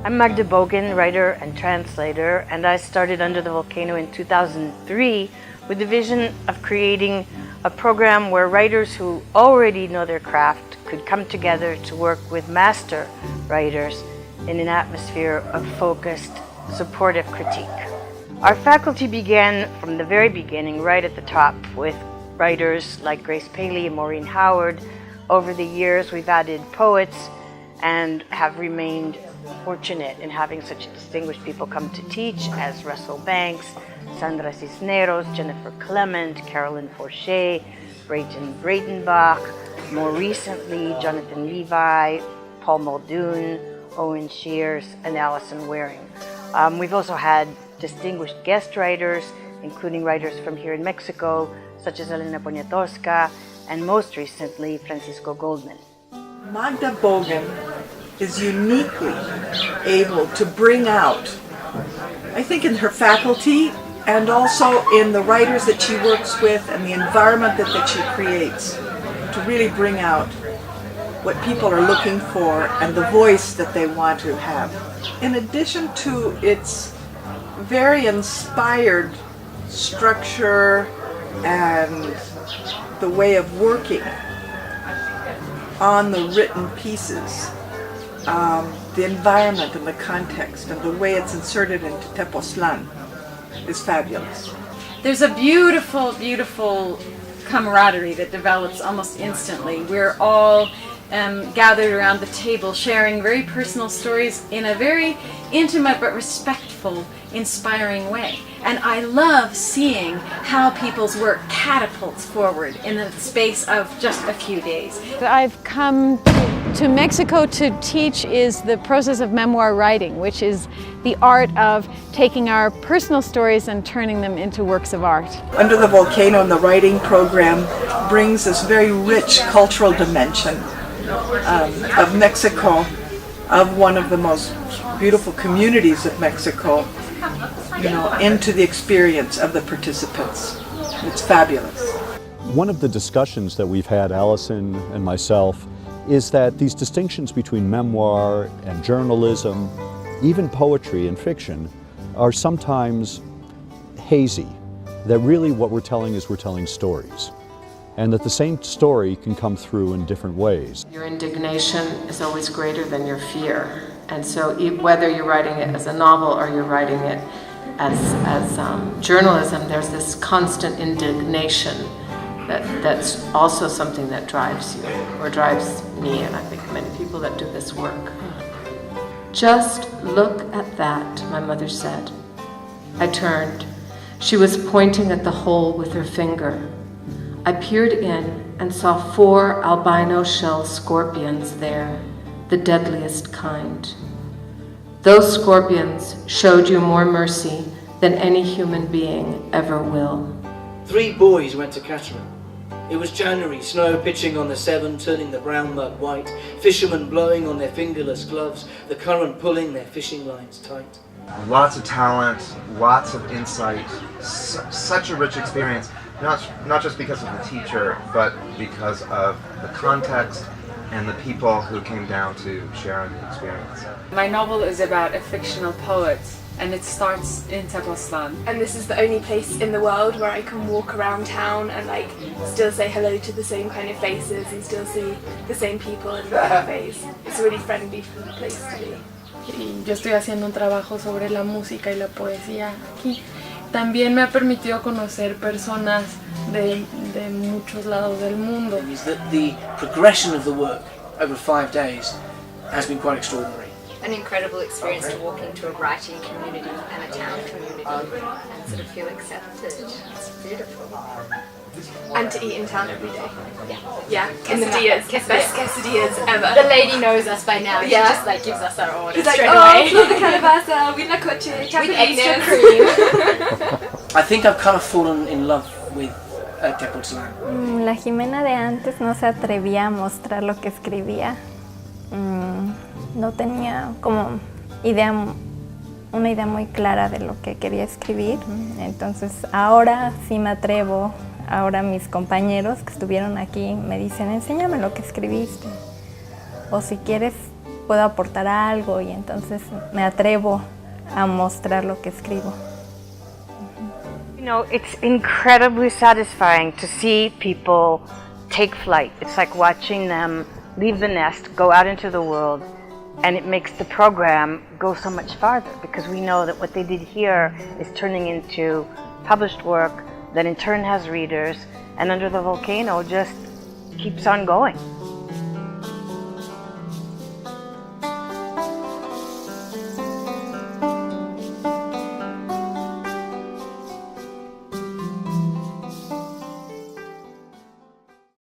I'm Magda Bogan, writer and translator, and I started Under the Volcano in 2003 with the vision of creating a program where writers who already know their craft could come together to work with master writers in an atmosphere of focused, supportive critique. Our faculty began from the very beginning, right at the top, with writers like Grace Paley and Maureen Howard. Over the years, we've added poets and have remained fortunate in having such distinguished people come to teach as Russell Banks, Sandra Cisneros, Jennifer Clement, Carolyn Forche, Brayton Breitenbach, more recently Jonathan Levi, Paul Muldoon, Owen Shears, and Allison Waring. We've also had distinguished guest writers, including writers from here in Mexico, such as Elena Poniatowska, and most recently, Francisco Goldman. Magda Bogan is uniquely able to bring out, I think in her faculty and also in the writers that she works with and the environment that she creates, to really bring out what people are looking for and the voice that they want to have. In addition to its very inspired structure and the way of working on the written pieces, the environment and the context and the way it's inserted into Tepoztlán is fabulous. There's a beautiful, beautiful camaraderie that develops almost instantly. We're all gathered around the table sharing very personal stories in a very intimate but respectful, inspiring way. And I love seeing how people's work catapults forward in the space of just a few days. I've come to Mexico to teach is the process of memoir writing, which is the art of taking our personal stories and turning them into works of art. Under the Volcano and the writing program brings this very rich cultural dimension of Mexico, of one of the most beautiful communities of Mexico, into the experience of the participants. It's fabulous. One of the discussions that we've had, Allison and myself, is that these distinctions between memoir and journalism, even poetry and fiction, are sometimes hazy. That really what we're telling is we're telling stories. And that the same story can come through in different ways. Your indignation is always greater than your fear. And so whether you're writing it as a novel or you're writing it as journalism, there's this constant indignation that's also something that drives you, or drives me, and I think many people that do this work. Just look at that, my mother said. I turned. She was pointing at the hole with her finger. I peered in and saw 4 albino shell scorpions there, the deadliest kind. Those scorpions showed you more mercy than any human being ever will. 3 boys went to Catherine. It was January, snow pitching on the Severn, turning the brown mud white, fishermen blowing on their fingerless gloves, the current pulling their fishing lines tight. Lots of talent, lots of insight, such a rich experience, not just because of the teacher, but because of the context and the people who came down to share the experience. My novel is about a fictional poet, and it starts in Tepoztlán. And this is the only place in the world where I can walk around town and still say hello to the same kind of faces and still see the same people in the cafes. It's a really friendly place to be. Y yo estoy haciendo un trabajo sobre la música y la poesía aquí. También me ha permitido conocer personas de muchos lados del mundo. Is that the progression of the work over 5 days has been quite extraordinary. An incredible experience to walk into a writing community and a town community and sort of feel accepted. It's beautiful. And to eat in town every day. Yeah, quesadillas. Best quesadillas ever. The lady knows us by now. She just gives us our orders straight away. Oh, calabaza, with la coche, with extra cream. I think I've kind of fallen in love with Tepoztlán. La Jimena de antes no se atrevía a mostrar lo que escribía. No tenía como una idea muy clara de lo que quería escribir. Entonces ahora sí me atrevo. Ahora mis compañeros que estuvieron aquí me dicen, enséñame lo que escribiste. O si quieres puedo aportar algo y entonces me atrevo a mostrar lo que escribo. You know, it's incredibly satisfying to see people take flight. It's like watching them leave the nest, go out into the world, and it makes the program go so much farther because we know that what they did here is turning into published work that in turn has readers, and Under the Volcano just keeps on going.